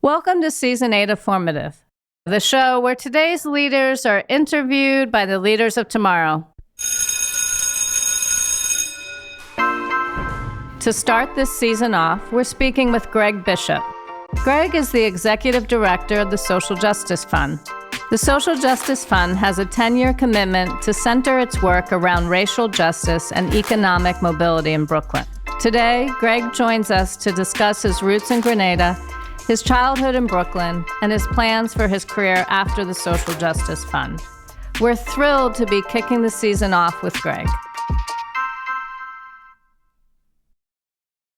Welcome to Season 8 of Formative, the show where today's leaders are interviewed by the leaders of tomorrow. To start this season off, we're speaking with Gregg Bishop. Gregg is the Executive Director of the Social Justice Fund. The Social Justice Fund has a 10-year commitment to center its work around racial justice and economic mobility in Brooklyn. Today, Gregg joins us to discuss his roots in Grenada, his childhood in Brooklyn, and his plans for his career after the Social Justice Fund. We're thrilled to be kicking the season off with Gregg.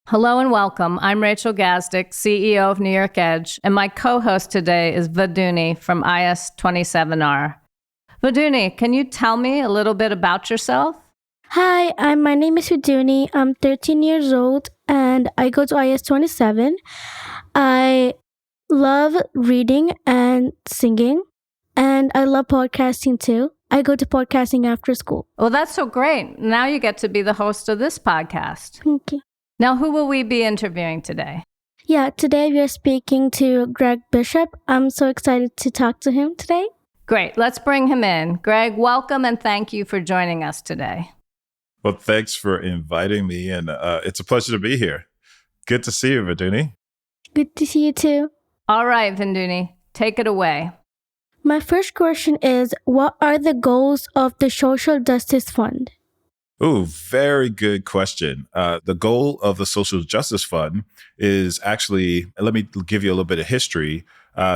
Hello and welcome. I'm Rachel Gazdick, CEO of New York Edge, and my co-host today is Viduni from IS27R. Viduni, can you tell me a little bit about yourself? Hi, my name is Viduni. I'm 13 years old and I go to IS27. I love reading and singing, and I love podcasting too. I go to podcasting after school. Well, that's so great. Now you get to be the host of this podcast. Thank you. Now, who will we be interviewing today? Yeah, today we are speaking to Gregg Bishop. I'm so excited to talk to him today. Great. Let's bring him in. Gregg, welcome and thank you for joining us today. Well, thanks for inviting me, and it's a pleasure to be here. Good to see you, Viduni. Good to see you too. All right, Viduni, take it away. My first question is, what are the goals of the Social Justice Fund? Oh, very good question. The goal of the Social Justice Fund is actually, let me give you a little bit of history.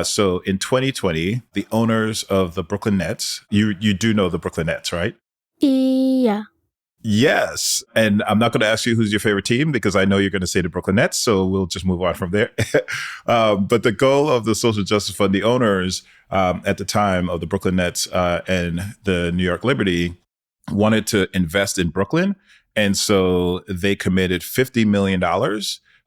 So in 2020, the owners of the Brooklyn Nets, you do know the Brooklyn Nets, right? Yeah. Yes. And I'm not going to ask you who's your favorite team because I know you're going to say the Brooklyn Nets. So we'll just move on from there. But the goal of the Social Justice Fund, the owners at the time of the Brooklyn Nets and the New York Liberty wanted to invest in Brooklyn. And so they committed $50 million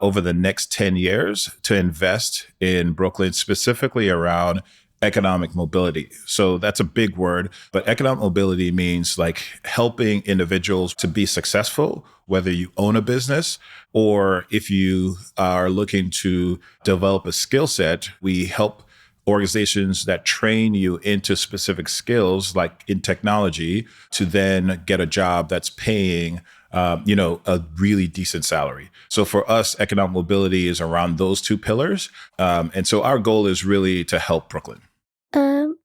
over the next 10 years to invest in Brooklyn, specifically around economic mobility. So that's a big word, but economic mobility means like helping individuals to be successful, whether you own a business or if you are looking to develop a skill set. We help organizations that train you into specific skills, like in technology, to then get a job that's paying a really decent salary. So for us, economic mobility is around those two pillars. And so our goal is really to help Brooklyn.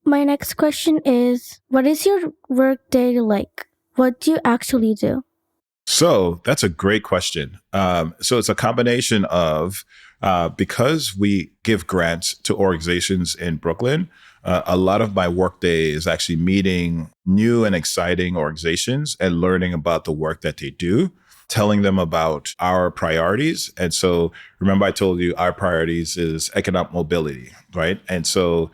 My next question is, what is your work day like? What do you actually do? So that's a great question. So it's a combination of, because we give grants to organizations in Brooklyn, a lot of my workday is actually meeting new and exciting organizations and learning about the work that they do, telling them about our priorities. And so remember, I told you our priorities is economic mobility, right? And so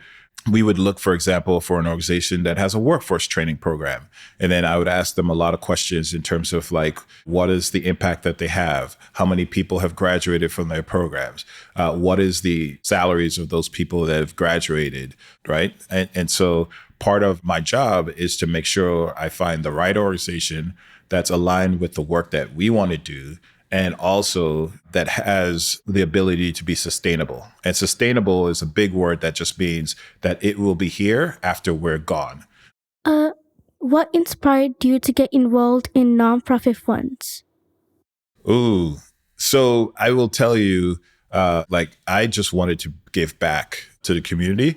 we would look, for example, for an organization that has a workforce training program. And then I would ask them a lot of questions in terms of like, what is the impact that they have? How many people have graduated from their programs? What is the salaries of those people that have graduated, right? And so part of my job is to make sure I find the right organization that's aligned with the work that we want to do, and also that has the ability to be sustainable. And sustainable is a big word that just means that it will be here after we're gone. What inspired you to get involved in nonprofit funds? Ooh, so I will tell you, I just wanted to give back to the community.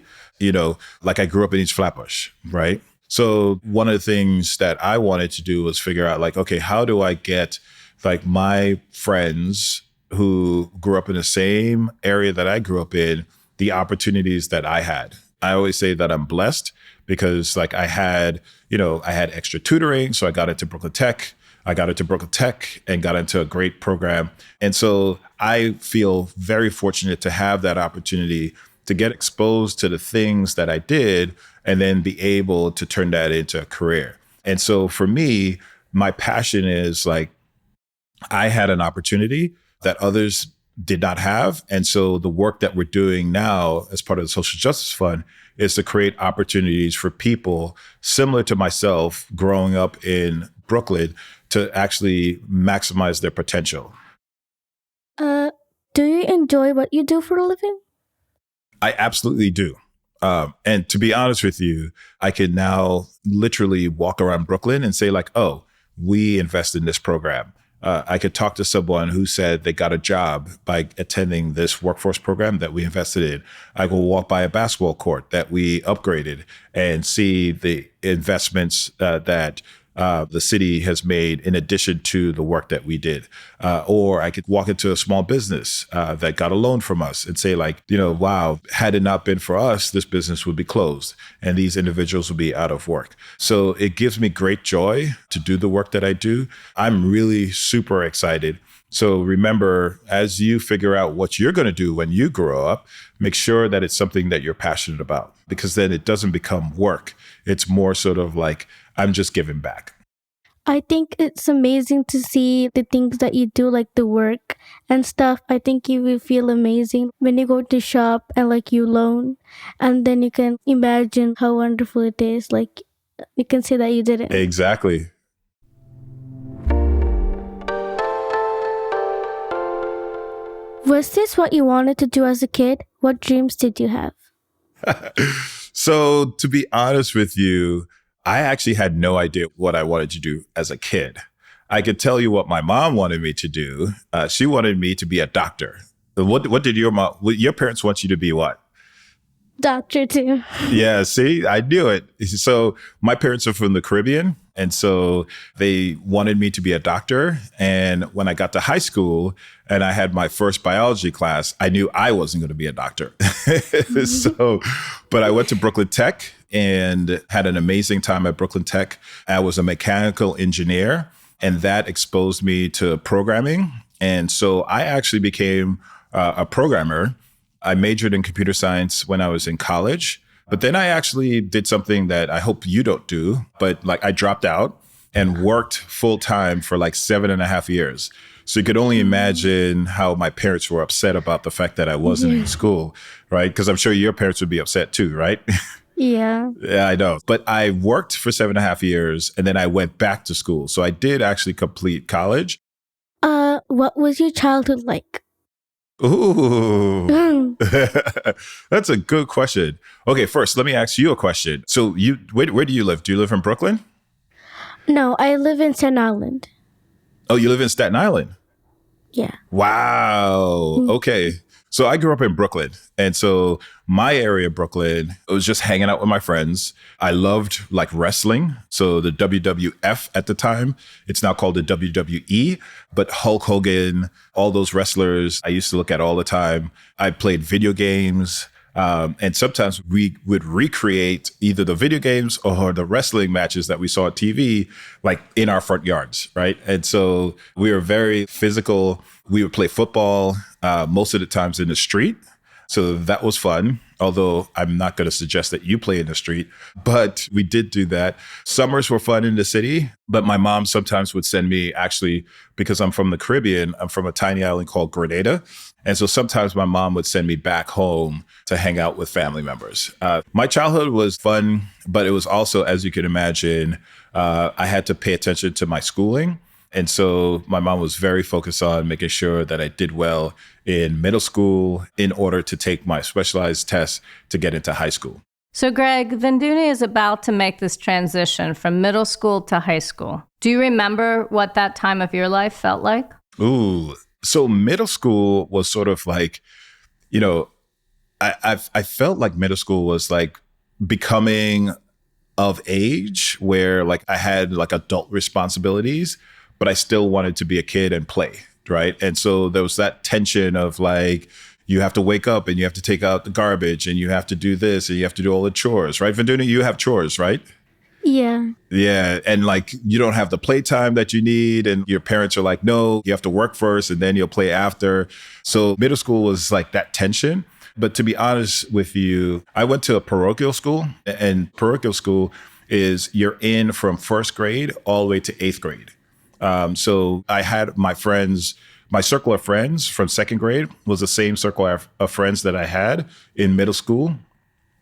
Like I grew up in East Flatbush, right? So one of the things that I wanted to do was figure out like, okay, how do I get like my friends who grew up in the same area that I grew up in, the opportunities that I had. I always say that I'm blessed because like I had extra tutoring. So I got into Brooklyn Tech. I got into Brooklyn Tech and got into a great program. And so I feel very fortunate to have that opportunity to get exposed to the things that I did and then be able to turn that into a career. And so for me, my passion is like, I had an opportunity that others did not have. And so the work that we're doing now as part of the Social Justice Fund is to create opportunities for people similar to myself growing up in Brooklyn to actually maximize their potential. Do you enjoy what you do for a living? I absolutely do. And to be honest with you, I can now literally walk around Brooklyn and say like, oh, we invest in this program. I could talk to someone who said they got a job by attending this workforce program that we invested in. I will walk by a basketball court that we upgraded and see the investments that the city has made in addition to the work that we did. Or I could walk into a small business that got a loan from us and say like, wow, had it not been for us, this business would be closed and these individuals would be out of work. So it gives me great joy to do the work that I do. I'm really super excited. So remember, as you figure out what you're going to do when you grow up, make sure that it's something that you're passionate about, because then it doesn't become work. It's more sort of like, I'm just giving back. I think it's amazing to see the things that you do, like the work and stuff. I think you will feel amazing when you go to shop and like you loan, and then you can imagine how wonderful it is. Like you can say that you did it. Exactly. Was this what you wanted to do as a kid? What dreams did you have? So to be honest with you, I actually had no idea what I wanted to do as a kid. I could tell you what my mom wanted me to do. She wanted me to be a doctor. What did your parents want you to be what? Doctor too. Yeah, see, I knew it. So my parents are from the Caribbean. And so they wanted me to be a doctor. And when I got to high school and I had my first biology class, I knew I wasn't going to be a doctor. But I went to Brooklyn Tech and had an amazing time at Brooklyn Tech. I was a mechanical engineer, and that exposed me to programming. And so I actually became a programmer. I majored in computer science when I was in college. But then I actually did something that I hope you don't do, but like I dropped out and worked full time for like 7.5 years. So you could only imagine how my parents were upset about the fact that I wasn't in school, right? Because I'm sure your parents would be upset too, right? Yeah. Yeah, I know. But I worked for 7.5 years and then I went back to school. So I did actually complete college. What was your childhood like? Ooh, that's a good question. Okay, first, let me ask you a question. So where do you live? Do you live in Brooklyn? No, I live in Staten Island. Oh, you live in Staten Island? Yeah. Wow. Okay. So I grew up in Brooklyn. And so my area of Brooklyn, it was just hanging out with my friends. I loved like wrestling. So the WWF at the time, it's now called the WWE, but Hulk Hogan, all those wrestlers I used to look at all the time. I played video games. And sometimes we would recreate either the video games or the wrestling matches that we saw on TV, like in our front yards, right? And so we were very physical. We would play football most of the times in the street. So that was fun, although I'm not going to suggest that you play in the street, but we did do that. Summers were fun in the city, but my mom sometimes would send me, actually, because I'm from the Caribbean, I'm from a tiny island called Grenada. And so sometimes my mom would send me back home to hang out with family members. My childhood was fun, but it was also, as you can imagine, I had to pay attention to my schooling. And so my mom was very focused on making sure that I did well in middle school in order to take my specialized tests to get into high school. So Gregg, Viduni is about to make this transition from middle school to high school. Do you remember what that time of your life felt like? Ooh, so middle school was sort of like, I felt like middle school was like becoming of age where like I had like adult responsibilities, but I still wanted to be a kid and play, right? And so there was that tension of like, you have to wake up and you have to take out the garbage and you have to do this and you have to do all the chores, right? Viduni, you have chores, right? Yeah. Yeah. And like, you don't have the playtime that you need. And your parents are like, no, you have to work first and then you'll play after. So middle school was like that tension. But to be honest with you, I went to a parochial school, and parochial school is you're in from first grade all the way to 8th grade. So I had my friends, my circle of friends from second grade was the same circle of friends that I had in middle school.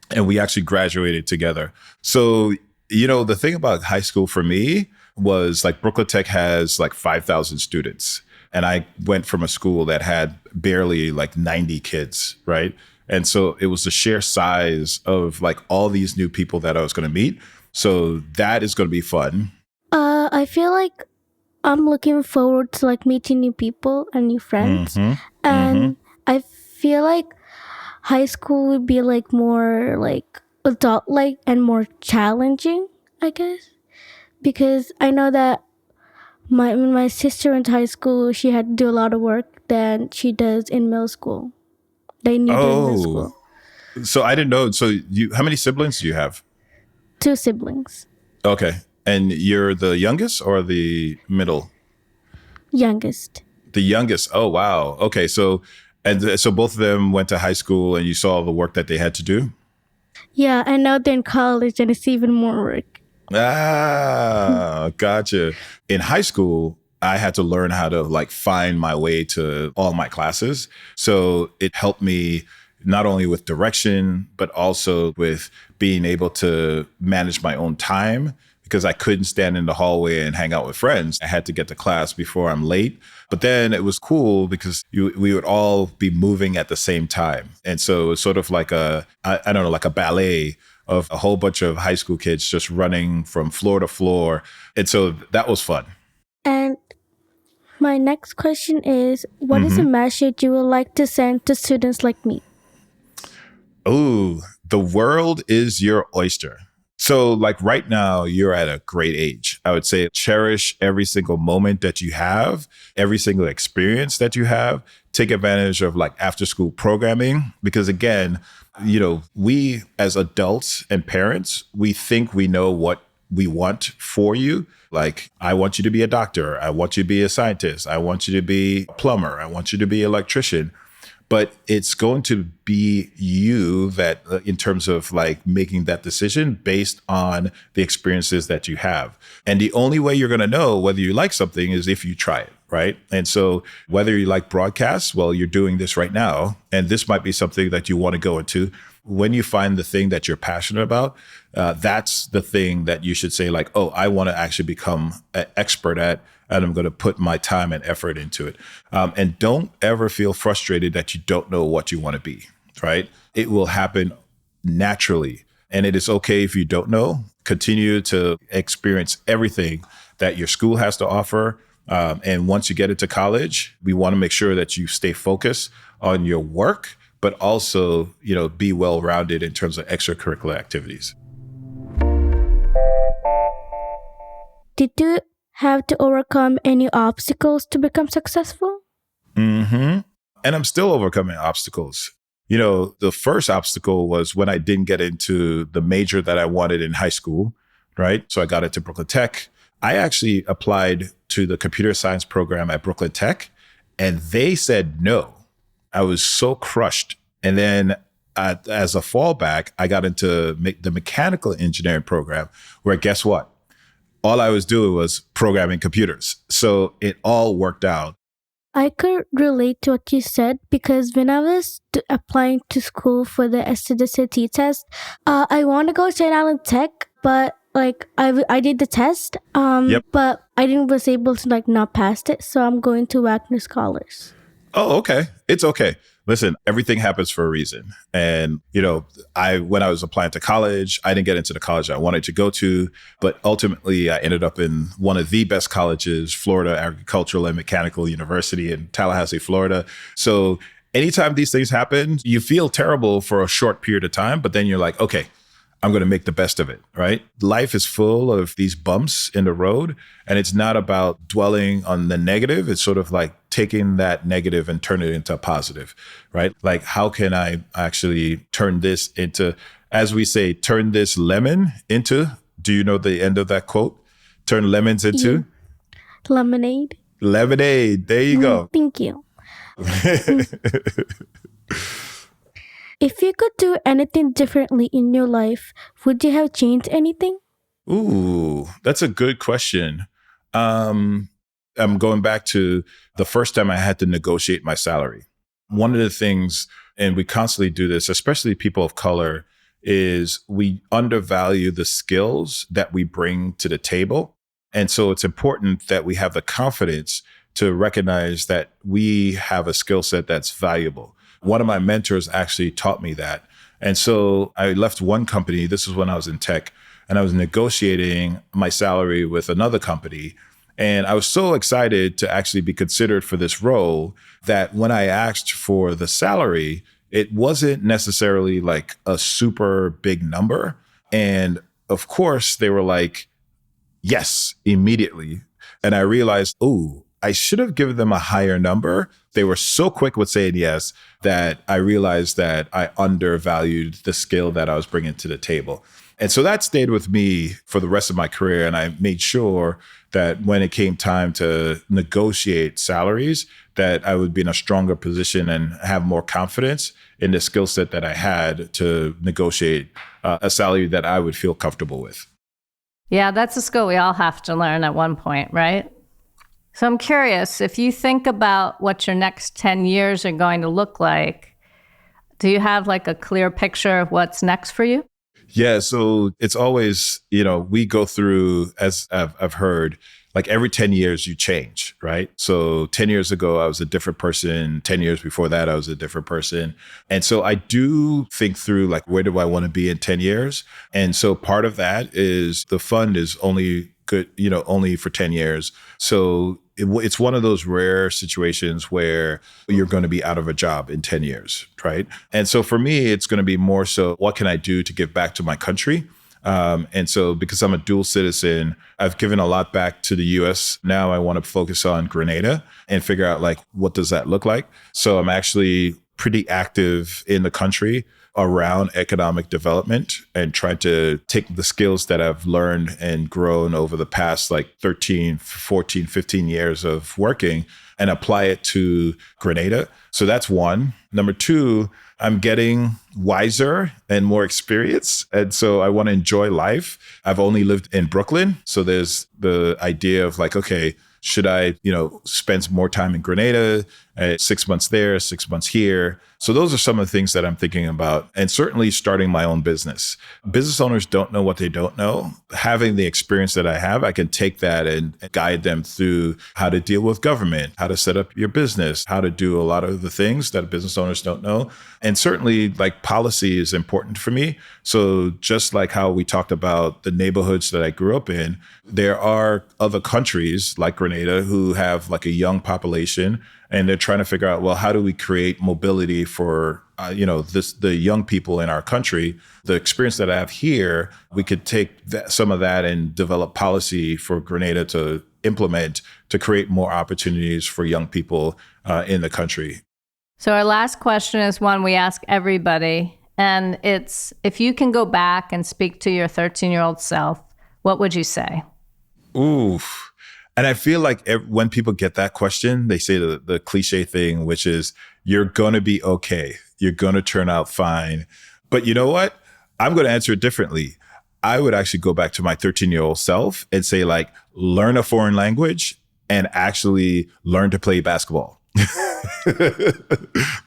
And we actually graduated together. So, the thing about high school for me was like Brooklyn Tech has like 5,000 students. And I went from a school that had barely like 90 kids, right? And so it was the sheer size of like all these new people that I was going to meet. So that is going to be fun. I feel like I'm looking forward to like meeting new people and new friends. And I feel like high school would be like more like adult like and more challenging, I guess. Because I know that when my sister went to high school, she had to do a lot of work than she does in middle school. They knew during middle Oh, school. so I didn't know. So how many siblings do you have? 2 siblings. Okay. And you're the youngest or the middle? Youngest. The youngest. Oh, wow. Okay. So, so both of them went to high school and you saw the work that they had to do? Yeah, and now they're in college and it's even more work. Ah, gotcha. In high school, I had to learn how to like find my way to all my classes. So it helped me not only with direction, but also with being able to manage my own time because I couldn't stand in the hallway and hang out with friends. I had to get to class before I'm late. But then it was cool because we would all be moving at the same time. And so it was sort of like I don't know, like a ballet of a whole bunch of high school kids just running from floor to floor. And so that was fun. And my next question is, what is a message you would like to send to students like me? Oh, the world is your oyster. So like right now, you're at a great age. I would say cherish every single moment that you have, every single experience that you have. Take advantage of like after school programming, because again, we as adults and parents, we think we know what we want for you. Like, I want you to be a doctor. I want you to be a scientist. I want you to be a plumber. I want you to be an electrician. But it's going to be you that in terms of like making that decision based on the experiences that you have. And the only way you're going to know whether you like something is if you try it, right? And so whether you like broadcasts, well, you're doing this right now, and this might be something that you want to go into. When you find the thing that you're passionate about, that's the thing that you should say like, oh, I want to actually become an expert at, and I'm going to put my time and effort into it. And don't ever feel frustrated that you don't know what you want to be, right? It will happen naturally. And it is okay if you don't know. Continue to experience everything that your school has to offer. And once you get into college, we want to make sure that you stay focused on your work, but also, be well-rounded in terms of extracurricular activities. Did you have to overcome any obstacles to become successful? And I'm still overcoming obstacles. The first obstacle was when I didn't get into the major that I wanted in high school, right? So I got into Brooklyn Tech. I actually applied to the computer science program at Brooklyn Tech, and they said no. I was so crushed. And then as a fallback, I got into the mechanical engineering program, where guess what? All I was doing was programming computers. So it all worked out. I could relate to what you said because when I was applying to school for the SAT test, I want to go to St. Island Tech, but I did the test, but I didn't was able to not pass it, so I'm going to Wagner Scholars. Oh, okay. It's okay. Listen, everything happens for a reason. And, when I was applying to college, I didn't get into the college I wanted to go to, but ultimately I ended up in one of the best colleges, Florida Agricultural and Mechanical University in Tallahassee, Florida. So anytime these things happen, you feel terrible for a short period of time, but then you're like, okay, I'm going to make the best of it, right? Life is full of these bumps in the road, and it's not about dwelling on the negative. It's sort of like taking that negative and turn it into a positive, right? Like, how can I actually turn this into, as we say, turn this lemon into, do you know the end of that quote? Turn lemons into? Lemonade. Lemonade. There you go. Thank you. If you could do anything differently in your life, would you have changed anything? Ooh, that's a good question. I'm going back to the first time I had to negotiate my salary. One of the things, and we constantly do this, especially people of color, is we undervalue the skills that we bring to the table. And so it's important that we have the confidence to recognize that we have a skill set that's valuable. One of my mentors actually taught me that. And so I left one company. This is when I was in tech, and I was negotiating my salary with another company. And I was so excited to actually be considered for this role that when I asked for the salary, it wasn't necessarily like a super big number. And of course, they were like, yes, immediately. And I realized, oh, I should have given them a higher number. They were so quick with saying yes that I realized that I undervalued the skill that I was bringing to the table. And so that stayed with me for the rest of my career. And I made sure that when it came time to negotiate salaries, that I would be in a stronger position and have more confidence in the skill set that I had to negotiate a salary that I would feel comfortable with. Yeah, that's a skill we all have to learn at one point, right? So I'm curious, if you think about what your next 10 years are going to look like, do you have like a clear picture of what's next for you? Yeah, so it's always, we go through, as I've heard, like every 10 years you change, right? So 10 years ago, I was a different person. 10 years before that, I was a different person. And so I do think through like, where do I want to be in 10 years? And so part of that is the fund is only good, only for 10 years. So it's one of those rare situations where you're going to be out of a job in 10 years, right? And so for me, it's going to be more so, what can I do to give back to my country? And so because I'm a dual citizen, I've given a lot back to the US. Now I want to focus on Grenada and figure out like, what does that look like? So I'm actually pretty active in the country around economic development and trying to take the skills that I've learned and grown over the past like 13, 14, 15 years of working and apply it to Grenada. So that's one. Number two, I'm getting wiser and more experience. And so I want to enjoy life. I've only lived in Brooklyn. So there's the idea of like, okay, should I, spend more time in Grenada, 6 months there, 6 months here? So those are some of the things that I'm thinking about. And certainly starting my own business. Business owners don't know what they don't know. Having the experience that I have, I can take that and guide them through how to deal with government, how to set up your business, how to do a lot of the things that business owners don't know. And certainly like policy is important for me. So just like how we talked about the neighborhoods that I grew up in, there are other countries like Grenada who have like a young population, and they're trying to figure out, well, how do we create mobility for, the young people in our country? The experience that I have here, we could take some of that and develop policy for Grenada to implement to create more opportunities for young people in the country. So our last question is one we ask everybody, and it's, if you can go back and speak to your 13-year-old self, what would you say? Oof. And I feel like when people get that question, they say the cliche thing, which is, you're going to be okay. You're going to turn out fine. But you know what? I'm going to answer it differently. I would actually go back to my 13-year-old self and say, like, learn a foreign language and actually learn to play basketball.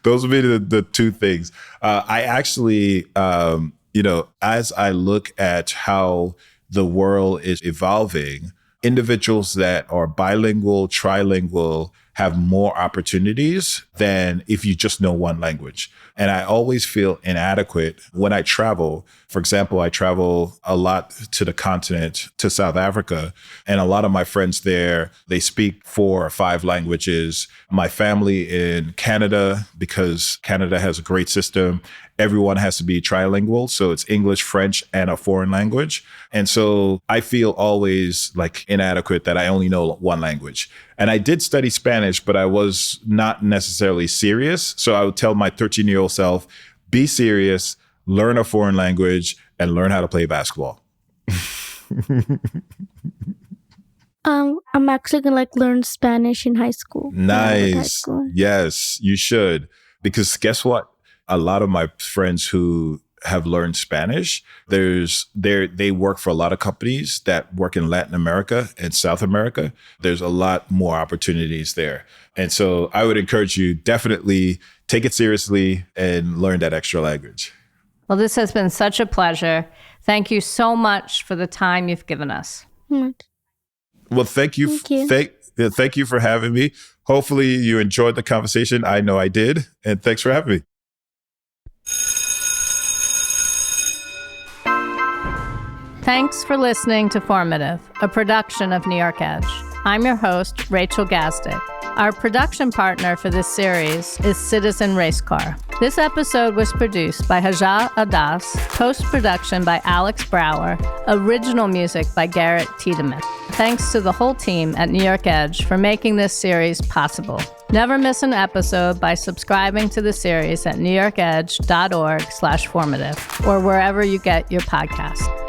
Those would be the two things. I actually, as I look at how the world is evolving, individuals that are bilingual, trilingual, have more opportunities than if you just know one language. And I always feel inadequate when I travel. For example, I travel a lot to the continent, to South Africa, and a lot of my friends there, they speak 4 or 5 languages. My family in Canada, because Canada has a great system, everyone has to be trilingual. So it's English, French, and a foreign language. And so I feel always like inadequate that I only know one language. And I did study Spanish, but I was not necessarily serious. So I would tell my 13-year-old self, be serious, learn a foreign language, and learn how to play basketball. I'm actually gonna learn Spanish in high school. Nice. Yes, you should. Because guess what? A lot of my friends who have learned Spanish, they work for a lot of companies that work in Latin America and South America. There's a lot more opportunities there. And so I would encourage you, definitely take it seriously and learn that extra language. Well, this has been such a pleasure. Thank you so much for the time you've given us. Well, thank you. Thank you for having me. Hopefully you enjoyed the conversation. I know I did. And thanks for having me. Thanks for listening to Formative, a production of New York Edge. I'm your host, Rachel Gazdick. Our production partner for this series is Citizen Racecar. This episode was produced by Haja Adas, post-production by Alex Brower, original music by Garrett Tiedemann. Thanks to the whole team at New York Edge for making this series possible. Never miss an episode by subscribing to the series at newyorkedge.org/formative or wherever you get your podcasts.